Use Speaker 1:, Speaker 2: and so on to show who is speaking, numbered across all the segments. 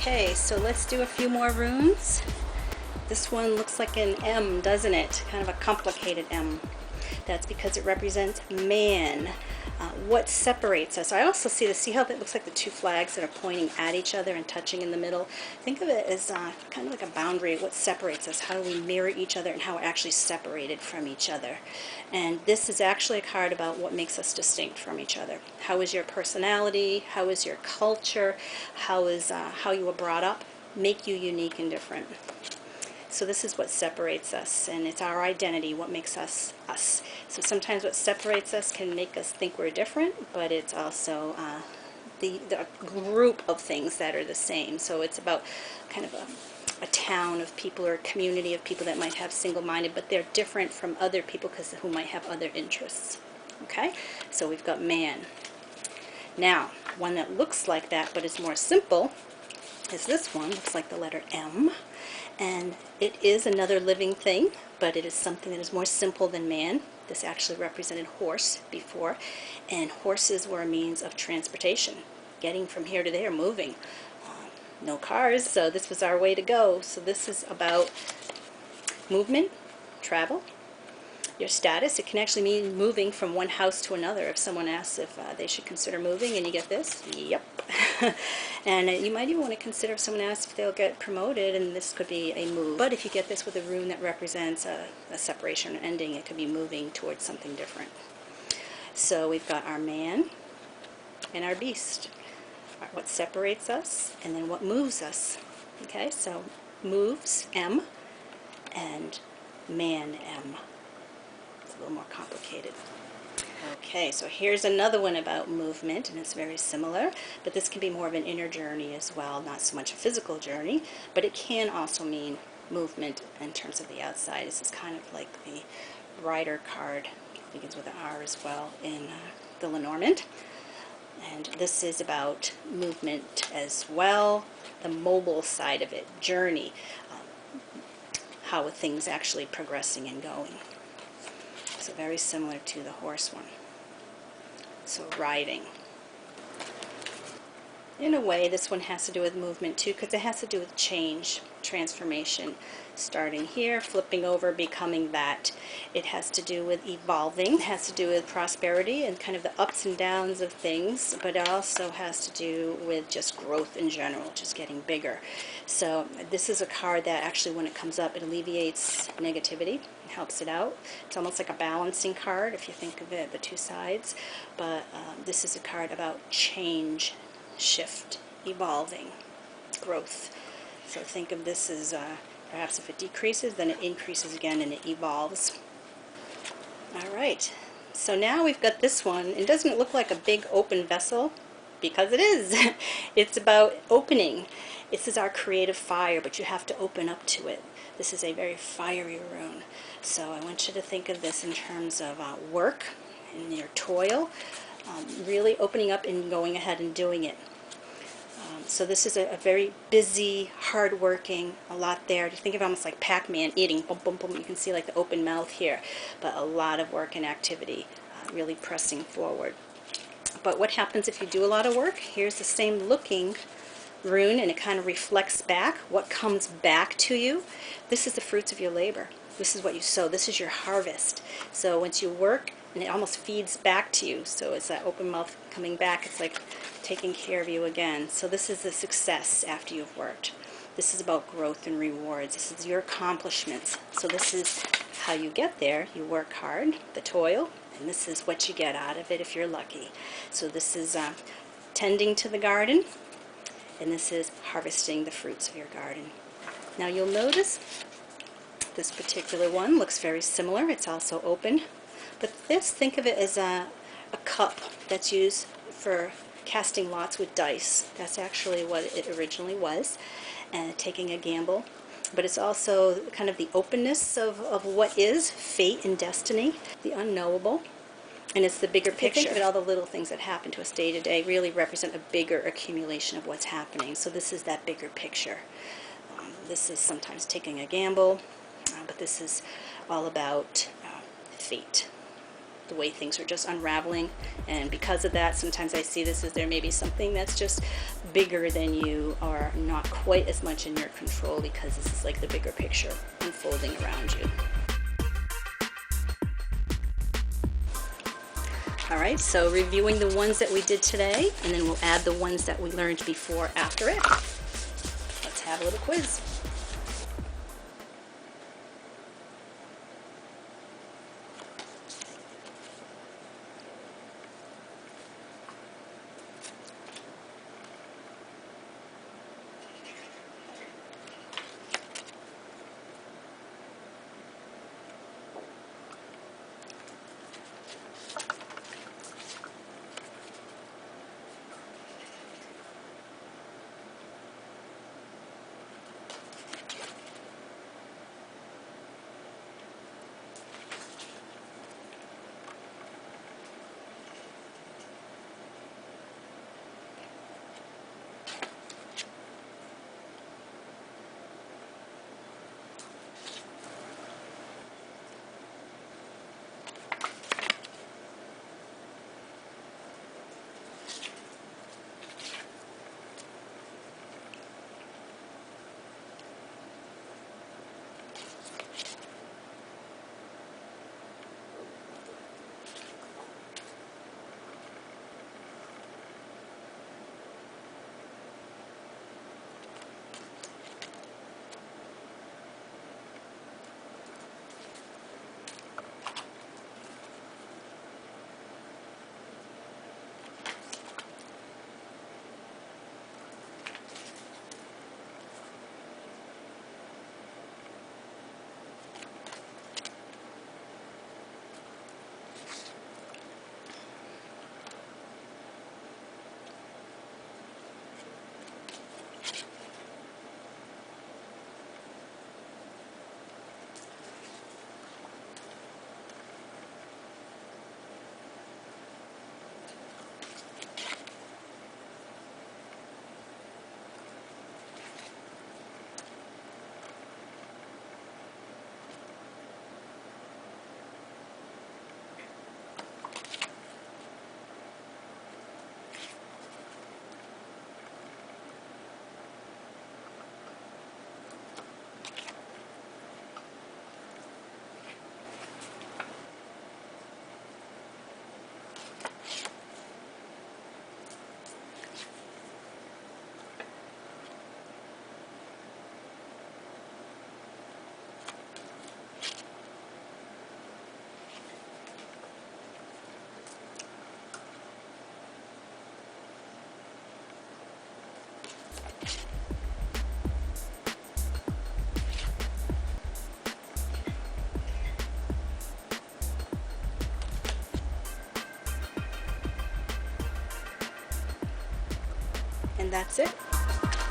Speaker 1: Okay, so let's do a few more runes. This one looks like an M, doesn't it? Kind of a complicated M. That's because it represents man. What separates us? I also see how that looks like the two flags that are pointing at each other and touching in the middle. Think of it as kind of like a boundary. What separates us? How do we mirror each other and how we're actually separated from each other? And this is actually a card about what makes us distinct from each other. How is your personality? How is your culture? How you were brought up? Make you unique and different. So this is what separates us, and it's our identity, what makes us us. So sometimes what separates us can make us think we're different, but it's also the group of things that are the same. So it's about kind of a town of people or a community of people that might have single-minded, but they're different from other people who might have other interests. Okay, so we've got man. Now, one that looks like that but is more simple is this one. Looks like the letter M. And it is another living thing, but it is something that is more simple than man. This actually represented horse before, and horses were a means of transportation, getting from here to there, moving. No cars, so this was our way to go. So this is about movement, travel, your status. It can actually mean moving from one house to another. If someone asks if they should consider moving, and you get this, yep. And you might even want to consider if someone asks if they'll get promoted, and this could be a move. But if you get this with a rune that represents a separation or ending, it could be moving towards something different. So we've got our man and our beast. What separates us, and then what moves us. Okay, so moves, M, and man, M. It's a little more complicated. Okay, so here's another one about movement, and it's very similar, but this can be more of an inner journey as well, not so much a physical journey, but it can also mean movement in terms of the outside. This is kind of like the Rider card, it begins with an R as well, in the Lenormand. And this is about movement as well, the mobile side of it, journey, how are things actually progressing and going. So very similar to the horse one. So riding. In a way, this one has to do with movement too, because it has to do with change, transformation. Starting here, flipping over, becoming that. It has to do with evolving. It has to do with prosperity and kind of the ups and downs of things, but it also has to do with just growth in general, just getting bigger. So this is a card that actually, when it comes up, it alleviates negativity. Helps it out. It's almost like a balancing card if you think of it, the two sides. But this is a card about change, shift, evolving, growth. So think of this as perhaps if it decreases, then it increases again and it evolves. All right, so now we've got this one. It doesn't look like a big open vessel, because it is. It's about opening. This is our creative fire, but you have to open up to it. This is a very fiery rune. So I want you to think of this in terms of work and your toil, really opening up and going ahead and doing it. So this is a very busy, hard-working, a lot there. Just think of it almost like Pac-Man eating, boom, boom, boom. You can see like the open mouth here, but a lot of work and activity, really pressing forward. But what happens if you do a lot of work? Here's the same looking rune, and it kind of reflects back what comes back to you. This is the fruits of your labor. This is what you sow. This is your harvest. So once you work, and it almost feeds back to you. So it's that open mouth coming back. It's like taking care of you again. So this is the success after you've worked. This is about growth and rewards. This is your accomplishments. So this is how you get there. You work hard, the toil, and this is what you get out of it if you're lucky. So this is tending to the garden, and this is harvesting the fruits of your garden. Now you'll notice this particular one looks very similar. It's also open. But this, think of it as a cup that's used for casting lots with dice. That's actually what it originally was, and taking a gamble. But it's also kind of the openness of what is, fate and destiny, the unknowable. And it's the bigger picture. Think of it, all the little things that happen to us day to day really represent a bigger accumulation of what's happening. So this is that bigger picture. This is sometimes taking a gamble, but this is all about fate. the way things are just unraveling. And because of that, sometimes I see this as there may be something that's just bigger than you, or not quite as much in your control, because this is like the bigger picture unfolding around you. All right, so reviewing the ones that we did today, and then we'll add the ones that we learned before after it. Let's have a little quiz. And that's it.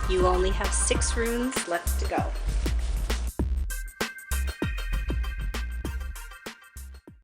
Speaker 1: You only have 6 runes left to go.